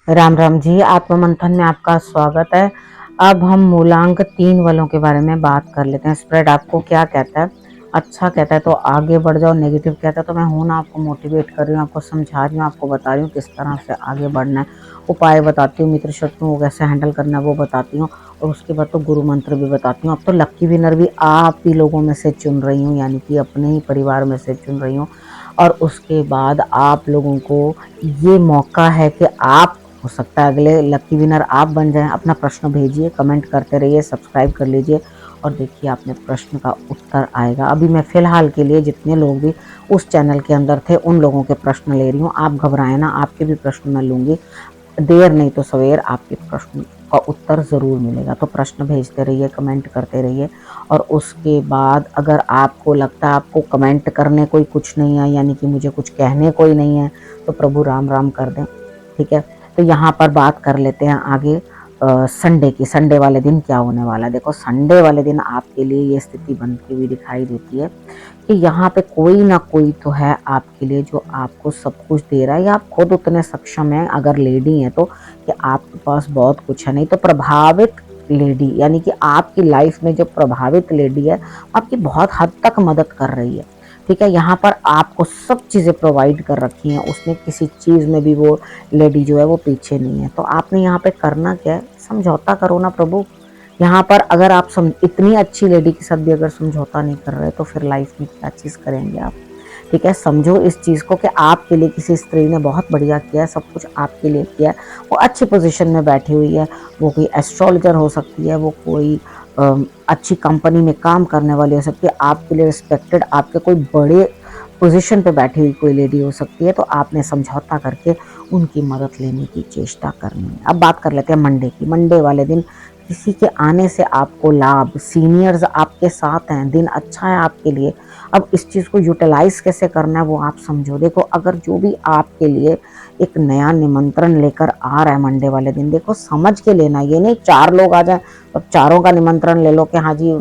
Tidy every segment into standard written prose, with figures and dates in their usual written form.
राम राम जी, आत्ममंथन में आपका स्वागत है। अब हम मूलांक 3 वालों के बारे में बात कर लेते हैं। स्प्रेड आपको क्या कहता है? अच्छा कहता है तो आगे बढ़ जाओ, नेगेटिव कहता है तो मैं हूं ना, आपको मोटिवेट कर रही हूँ, आपको समझा रही हूँ, आपको बता रही हूँ किस तरह से आगे बढ़ना है। उपाय बताती हूँ, मित्र शत्रुओं को कैसे हैंडल करना है वो बताती हूँ, और उसके बाद तो गुरु मंत्र भी बताती हूँ। अब तो लक्की विनर भी आप ही लोगों में से चुन रही हूँ, यानी कि अपने ही परिवार में से चुन रही हूँ। और उसके बाद आप लोगों को ये मौका है कि आप, हो सकता है अगले लकी विनर आप बन जाएं। अपना प्रश्न भेजिए, कमेंट करते रहिए, सब्सक्राइब कर लीजिए, और देखिए आपने प्रश्न का उत्तर आएगा। अभी मैं फिलहाल के लिए जितने लोग भी उस चैनल के अंदर थे उन लोगों के प्रश्न ले रही हूँ। आप घबराएं ना, आपके भी प्रश्न मैं लूंगी। देर नहीं तो सवेर आपके प्रश्न का उत्तर ज़रूर मिलेगा। तो प्रश्न भेजते रहिए, कमेंट करते रहिए। और उसके बाद अगर आपको लगता है आपको कमेंट करने कोई कुछ नहीं है, यानी कि मुझे कुछ कहने कोई नहीं है, तो प्रभु राम राम कर दें। ठीक है, तो यहाँ पर बात कर लेते हैं आगे संडे की। संडे वाले दिन क्या होने वाला है? देखो, संडे वाले दिन आपके लिए ये स्थिति बनती हुई दिखाई देती है कि यहाँ पे कोई ना कोई तो है आपके लिए जो आपको सब कुछ दे रहा है, या आप खुद उतने सक्षम हैं अगर लेडी हैं तो, कि आपके पास बहुत कुछ है। नहीं तो प्रभावित लेडी, यानी कि आपकी लाइफ में जो प्रभावित लेडी है आपकी बहुत हद तक मदद कर रही है। ठीक है, यहाँ पर आपको सब चीज़ें प्रोवाइड कर रखी हैं उसने, किसी चीज़ में भी वो लेडी जो है वो पीछे नहीं है। तो आपने यहाँ पे करना क्या है? समझौता करो ना प्रभु। यहाँ पर अगर आप इतनी अच्छी लेडी के साथ भी अगर समझौता नहीं कर रहे तो फिर लाइफ में क्या चीज़ करेंगे आप? ठीक है, समझो इस चीज़ को कि आपके लिए किसी स्त्री ने बहुत बढ़िया किया है, सब कुछ आपके लिए किया है। वो अच्छी पोजीशन में बैठी हुई है, वो कोई एस्ट्रोलॉजर हो सकती है, वो कोई अच्छी कंपनी में काम करने वाली हो सकती है, आपके लिए रिस्पेक्टेड, आपके कोई बड़े पोजीशन पे बैठी हुई कोई लेडी हो सकती है। तो आपने समझौता करके उनकी मदद लेने की चेष्टा करनी है। अब बात कर लेते हैं मंडे की। मंडे वाले दिन किसी के आने से आपको लाभ, सीनियर्स आपके साथ हैं, दिन अच्छा है आपके लिए। अब इस चीज़ को यूटिलाइज कैसे करना है वो आप समझो। देखो, अगर जो भी आपके लिए एक नया निमंत्रण लेकर आ रहा है मंडे वाले दिन, देखो समझ के लेना। ये नहीं 4 लोग आ जाए तो चारों का निमंत्रण ले लो कि हाँ जी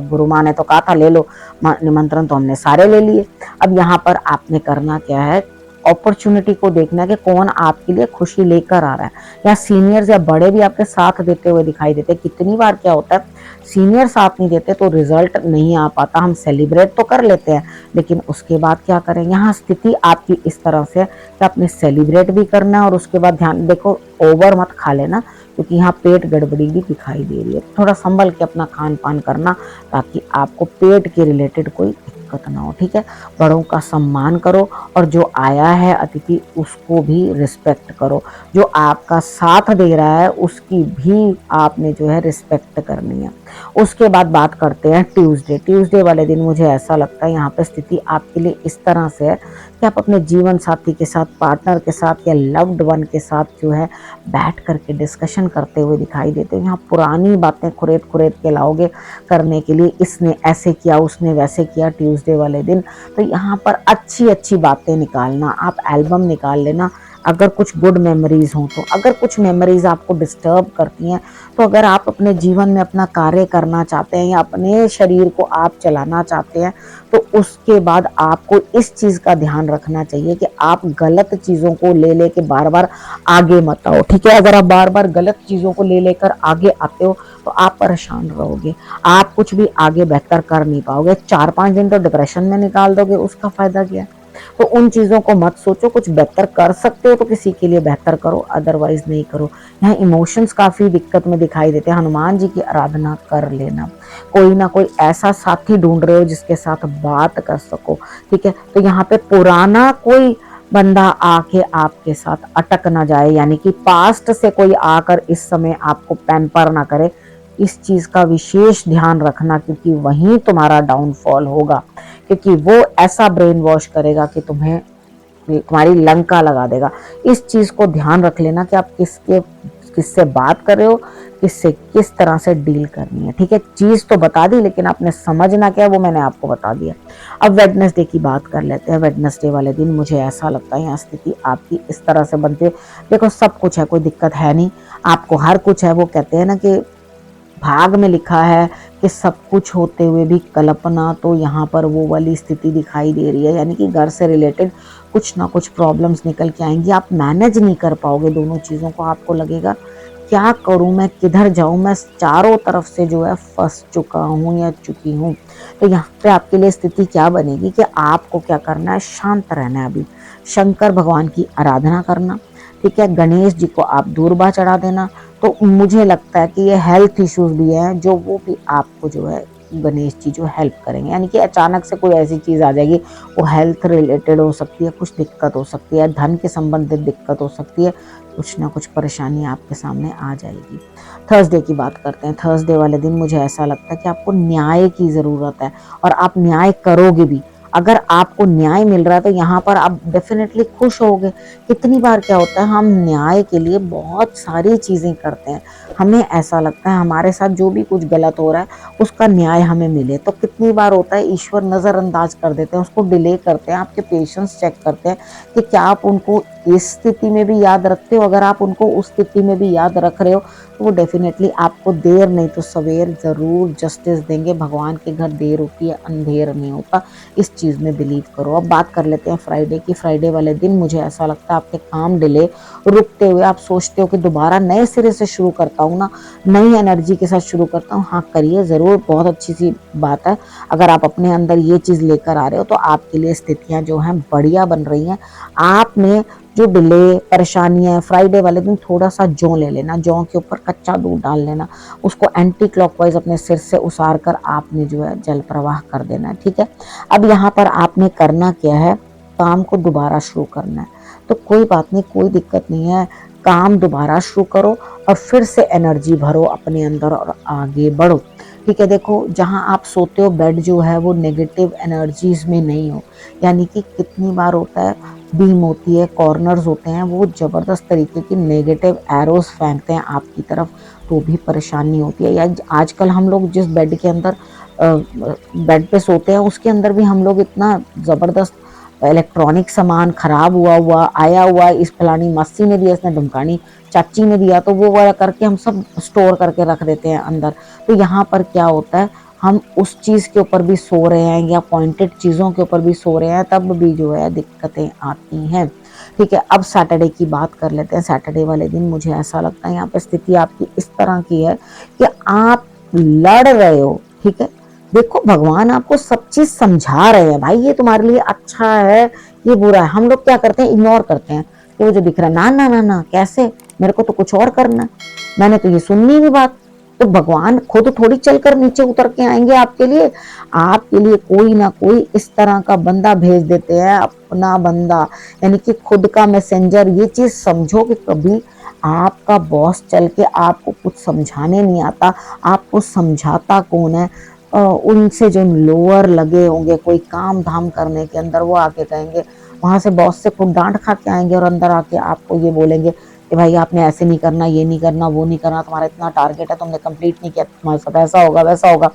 गुरु माँ ने तो कहा था ले लो निमंत्रण, तो हमने सारे ले लिए। अब यहाँ पर आपने करना क्या है? अपॉर्चुनिटी को देखना है कि कौन आपके लिए खुशी लेकर आ रहा है। या सीनियर्स या बड़े भी आपके साथ देते हुए दिखाई देते। कितनी बार क्या होता है, सीनियर साथ नहीं देते तो रिजल्ट नहीं आ पाता। हम सेलिब्रेट तो कर लेते हैं, लेकिन उसके बाद क्या करें? यहाँ स्थिति आपकी इस तरह से कि आपने सेलिब्रेट भी करना है, और उसके बाद ध्यान देखो ओवर मत खा लेना, क्योंकि यहाँ पेट गड़बड़ी भी दिखाई दे रही है। थोड़ा संभल के अपना खान पान करना, ताकि आपको पेट के रिलेटेड कोई दिक्कत ना हो। ठीक है, बड़ों का सम्मान करो, और जो आया है अतिथि उसको भी रिस्पेक्ट करो। जो आपका साथ दे रहा है उसकी भी आपने जो है रिस्पेक्ट करनी है। उसके बाद बात करते हैं ट्यूसडे। ट्यूसडे वाले दिन मुझे ऐसा लगता है यहाँ पे स्थिति आपके लिए इस तरह से है कि आप अपने जीवन साथी के साथ, पार्टनर के साथ या लव्ड वन के साथ जो है बैठ करके डिस्कशन करते हुए दिखाई देते हो। यहाँ पुरानी बातें खुरेद खुरेद के लाओगे करने के लिए, इसने ऐसे किया, उसने वैसे किया ट्यूसडे वाले दिन। तो यहाँ पर अच्छी अच्छी बातें निकालना, आप एल्बम निकाल लेना अगर कुछ गुड मेमोरीज हों तो। अगर कुछ मेमोरीज आपको डिस्टर्ब करती हैं, तो अगर आप अपने जीवन में अपना कार्य करना चाहते हैं या अपने शरीर को आप चलाना चाहते हैं, तो उसके बाद आपको इस चीज़ का ध्यान रखना चाहिए कि आप गलत चीज़ों को ले लेके बार बार आगे मत आओ। ठीक है, अगर आप बार बार गलत चीज़ों को ले लेकर आगे आते हो तो आप परेशान रहोगे, आप कुछ भी आगे बेहतर कर नहीं पाओगे। 4-5 दिन तो डिप्रेशन में निकाल दोगे, उसका फायदा क्या है? तो उन चीज़ों को मत सोचो। कुछ बेहतर कर सकते हो तो किसी के लिए बेहतर करो, अदरवाइज नहीं करो। यहाँ इमोशंस काफ़ी दिक्कत में दिखाई देते हैं। हनुमान जी की आराधना कर लेना। कोई ना कोई ऐसा साथी ढूंढ रहे हो जिसके साथ बात कर सको। ठीक है, तो यहाँ पे पुराना कोई बंदा आके आपके साथ अटक ना जाए, यानी कि पास्ट से कोई आकर इस समय आपको पैम्पर ना करे। इस चीज़ का विशेष ध्यान रखना, क्योंकि वहीं तुम्हारा डाउनफॉल होगा। क्योंकि वो ऐसा ब्रेन वॉश करेगा कि तुम्हें, तुम्हारी लंका लगा देगा। इस चीज़ को ध्यान रख लेना कि आप किससे बात कर रहे हो, किससे किस तरह से डील करनी है। ठीक है, चीज़ तो बता दी, लेकिन आपने समझना क्या है वो मैंने आपको बता दिया। अब वेडनेसडे की बात कर लेते हैं। वेडनेसडे वाले दिन मुझे ऐसा लगता है यहाँ स्थिति आपकी इस तरह से बनती है। देखो, सब कुछ है, कोई दिक्कत है नहीं, आपको हर कुछ है। वो कहते हैं ना कि भाग में लिखा है कि सब कुछ होते हुए भी कल्पना, तो यहाँ पर वो वाली स्थिति दिखाई दे रही है, यानी कि घर से रिलेटेड कुछ ना कुछ प्रॉब्लम्स निकल के आएंगी। आप मैनेज नहीं कर पाओगे दोनों चीज़ों को, आपको लगेगा क्या करूं मैं, किधर जाऊं मैं, चारों तरफ से जो है फंस चुका हूं या चुकी हूं। तो यहाँ पे आपके लिए स्थिति क्या बनेगी कि आपको क्या करना है, शांत रहना है। अभी शंकर भगवान की आराधना करना, ठीक है, गणेश जी को आप दूर्वा चढ़ा देना। तो मुझे लगता है कि ये हेल्थ इश्यूज भी हैं जो वो भी आपको जो है गणेश जी जो हेल्प करेंगे, यानी कि अचानक से कोई ऐसी चीज़ आ जाएगी, वो हेल्थ रिलेटेड हो सकती है, कुछ दिक्कत हो सकती है, धन के संबंधित दिक्कत हो सकती है, कुछ ना कुछ परेशानी आपके सामने आ जाएगी। थर्सडे की बात करते हैं। थर्सडे वाले दिन मुझे ऐसा लगता है कि आपको न्याय की ज़रूरत है और आप न्याय करोगे भी। अगर आपको न्याय मिल रहा है तो यहाँ पर आप डेफिनेटली खुश होगे। कितनी बार क्या होता है, हम न्याय के लिए बहुत सारी चीज़ें करते हैं, हमें ऐसा लगता है हमारे साथ जो भी कुछ गलत हो रहा है उसका न्याय हमें मिले। तो कितनी बार होता है ईश्वर नज़रअंदाज कर देते हैं, उसको डिले करते हैं, आपके पेशेंस चेक करते हैं कि क्या आप उनको इस स्थिति में भी याद रखते हो। अगर आप उनको उस स्थिति में भी याद रख रहे हो तो वो डेफिनेटली आपको देर नहीं तो सवेर ज़रूर जस्टिस देंगे। भगवान के घर देर होती है, अंधेर नहीं होता, इस चीज़ में बिलीव करो। अब बात कर लेते हैं फ्राइडे की। फ्राइडे वाले दिन मुझे ऐसा लगता है आपके काम डिले रुकते हुए आप सोचते हो कि दोबारा नए सिरे से शुरू करता हूँ ना, नई एनर्जी के साथ शुरू करता हूँ। हाँ करिए ज़रूर, बहुत अच्छी सी बात है। अगर आप अपने अंदर ये चीज़ लेकर आ रहे हो तो आपके लिए स्थितियाँ जो हैं बढ़िया बन रही हैं। आपने जो डिले परेशानियाँ, फ्राइडे वाले दिन थोड़ा सा जौ ले लेना, जौ के ऊपर कच्चा दूध डाल लेना, उसको एंटी क्लॉकवाइज अपने सिर से उसार कर आपने जो है जल प्रवाह कर देना है, ठीक है। अब यहाँ पर आपने करना क्या है, काम को दोबारा शुरू करना है। तो कोई बात नहीं, कोई दिक्कत नहीं है, काम दोबारा शुरू करो और फिर से एनर्जी भरो अपने अंदर और आगे बढ़ो, ठीक है। देखो जहाँ आप सोते हो बेड जो है वो नेगेटिव एनर्जीज में नहीं हो, यानी कि कितनी बार होता है बीम होती है, कॉर्नर्स होते हैं, वो ज़बरदस्त तरीके की नेगेटिव एरोज फेंकते हैं आपकी तरफ, तो भी परेशानी होती है। या आजकल हम लोग जिस बेड के अंदर बेड पे सोते हैं उसके अंदर भी हम लोग इतना ज़बरदस्त इलेक्ट्रॉनिक सामान खराब हुआ आया हुआ, इस फलानी मासी ने दिया, इसने ढमकानी चाची ने दिया, तो वो वाला करके हम सब स्टोर करके रख देते हैं अंदर। तो यहाँ पर क्या होता है, हम उस चीज़ के ऊपर भी सो रहे हैं या पॉइंटेड चीज़ों के ऊपर भी सो रहे हैं, तब भी जो है दिक्कतें आती हैं, ठीक है। अब सैटरडे की बात कर लेते हैं। सैटरडे वाले दिन मुझे ऐसा लगता है यहाँ पे स्थिति आपकी इस तरह की है कि आप लड़ रहे हो, ठीक है। देखो भगवान आपको सब चीज समझा रहे हैं, भाई ये तुम्हारे लिए अच्छा है, ये बुरा है। हम लोग क्या करते हैं, इग्नोर करते हैं कि वो जो दिख रहा है, ना ना ना ना कैसे, मेरे को तो कुछ और करना है, मैंने तो ये सुननी नहीं बात। तो भगवान खुद थोड़ी चलकर नीचे उतर के आएंगे आपके लिए, आपके लिए कोई ना कोई इस तरह का बंदा भेज देते हैं, अपना बंदा, यानी कि खुद का मैसेंजर। ये चीज समझो कि कभी आपका बॉस चल के आपको कुछ समझाने नहीं आता, आपको समझाता कौन है, उनसे जो लोअर लगे होंगे कोई काम धाम करने के अंदर, वो आके कहेंगे, वहां से बॉस से खुद डांट खा के आएंगे और अंदर आके आपको ये बोलेंगे कि भाई आपने ऐसे नहीं करना, ये नहीं करना, वो नहीं करना, तुम्हारा इतना टारगेट है, तुमने कंप्लीट नहीं किया, तुम्हारे साथ ऐसा होगा वैसा होगा।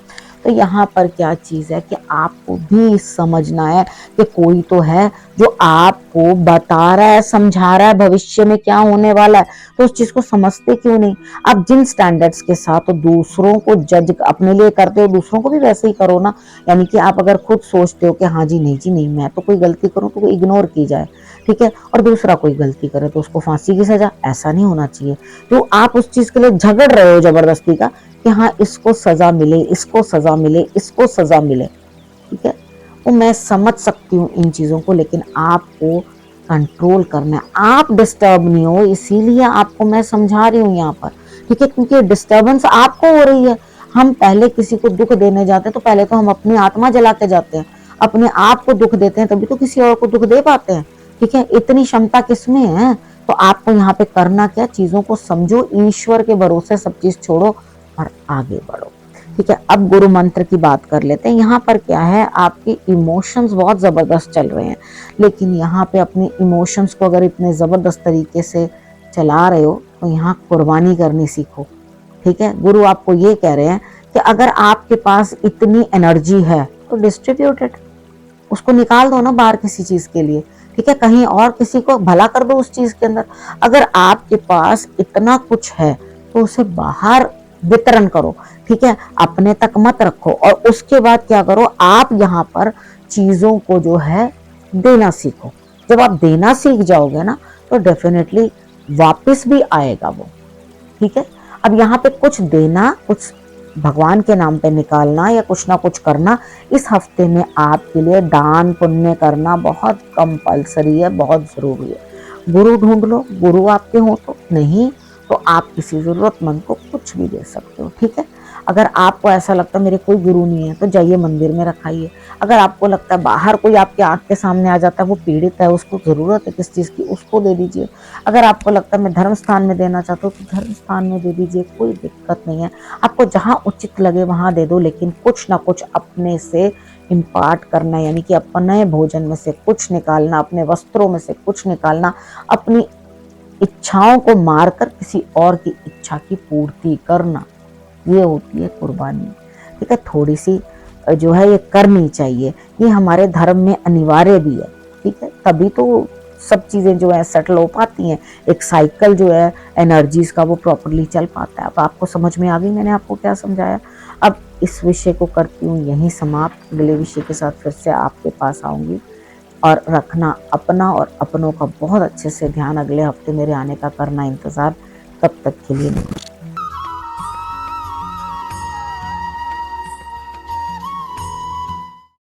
तो यहाँ पर क्या चीज़ है कि आपको भी समझना है कि कोई तो है जो आपको बता रहा है, समझा रहा है भविष्य में क्या होने वाला है, तो उस चीज़ को समझते क्यों नहीं। आप जिन स्टैंडर्ड्स के साथ दूसरों को जज अपने लिए करते हो, दूसरों को भी वैसे ही करो ना। यानी कि आप अगर खुद सोचते हो कि हाँ जी नहीं जी नहीं, मैं तो कोई गलती करूँ तो इग्नोर की जाए, ठीक है, और दूसरा कोई गलती करे तो उसको फांसी की सजा, ऐसा नहीं होना चाहिए। तो आप उस चीज के लिए झगड़ रहे हो जबरदस्ती का कि हाँ इसको सजा मिले, इसको सजा मिले, इसको सजा मिले, ठीक है। वो मैं समझ सकती हूँ इन चीजों को, लेकिन आपको कंट्रोल करना है। आप डिस्टर्ब नहीं हो, इसीलिए आपको मैं समझा रही हूँ यहाँ पर, ठीक है, क्योंकि डिस्टर्बेंस आपको हो रही है। हम पहले किसी को दुख देने जाते हैं तो पहले तो हम अपनी आत्मा जला के जाते हैं, अपने आप को दुख देते हैं, तभी तो किसी और को दुख दे पाते हैं, ठीक है। इतनी क्षमता किसमें है। तो आपको यहाँ पे करना क्या, चीजों को समझो, ईश्वर के भरोसे सब चीज छोड़ो और आगे बढ़ो, ठीक है। अब गुरु मंत्र की बात कर लेते हैं। यहाँ पर क्या है, आपके इमोशंस बहुत जबरदस्त चल रहे हैं, लेकिन यहाँ पे अपने इमोशंस को अगर इतने जबरदस्त तरीके से चला रहे हो तो यहाँ कुर्बानी करनी सीखो, ठीक है। गुरु आपको ये कह रहे हैं कि अगर आपके पास इतनी एनर्जी है तो डिस्ट्रीब्यूटेड, उसको निकाल दो ना बाहर किसी चीज के लिए, ठीक है, कहीं और किसी को भला कर दो उस चीज के अंदर। अगर आपके पास इतना कुछ है तो उसे बाहर वितरण करो, ठीक है, अपने तक मत रखो। और उसके बाद क्या करो, आप यहाँ पर चीजों को जो है देना सीखो। जब आप देना सीख जाओगे ना तो डेफिनेटली वापस भी आएगा वो। ठीक है, अब यहाँ पे कुछ देना, कुछ भगवान के नाम पे निकालना या कुछ ना कुछ करना, इस हफ्ते में आपके लिए दान पुण्य करना बहुत कंपलसरी है, बहुत जरूरी है। गुरु ढूंढ लो, गुरु आपके हो तो, नहीं तो आप किसी जरूरतमंद को कुछ भी दे सकते हो। ठीक है, अगर आपको ऐसा लगता है मेरे कोई गुरु नहीं है तो जाइए मंदिर में रखाइए। अगर आपको लगता है बाहर कोई आपके आंख के सामने आ जाता है, वो पीड़ित है, उसको जरूरत है किस चीज की, उसको दे दीजिए। अगर आपको लगता है मैं धर्म स्थान में देना चाहता हूँ तो धर्म स्थान में दे दीजिए, कोई दिक्कत नहीं है। आपको जहां उचित लगे वहां दे दो, लेकिन कुछ ना कुछ अपने से इम्पार्ट करना, यानी कि अपने भोजन में से कुछ निकालना, अपने वस्त्रों में से कुछ निकालना, अपनी इच्छाओं को मारकर किसी और की इच्छा की पूर्ति करना, ये होती है कुर्बानी। ठीक है, थोड़ी सी जो है ये करनी चाहिए, ये हमारे धर्म में अनिवार्य भी है। ठीक है, तभी तो सब चीजें जो है सेटल हो पाती हैं, एक साइकिल जो है एनर्जीज का वो प्रॉपरली चल पाता है। अब आपको समझ में आ गई मैंने आपको क्या समझाया। अब इस विषय को करती हूँ यहीं समाप्त, अगले विषय के साथ फिर से आपके पास आऊंगी। और रखना अपना और अपनों का बहुत अच्छे से ध्यान, अगले हफ्ते मेरे आने का करना इंतजार। तब तक के लिए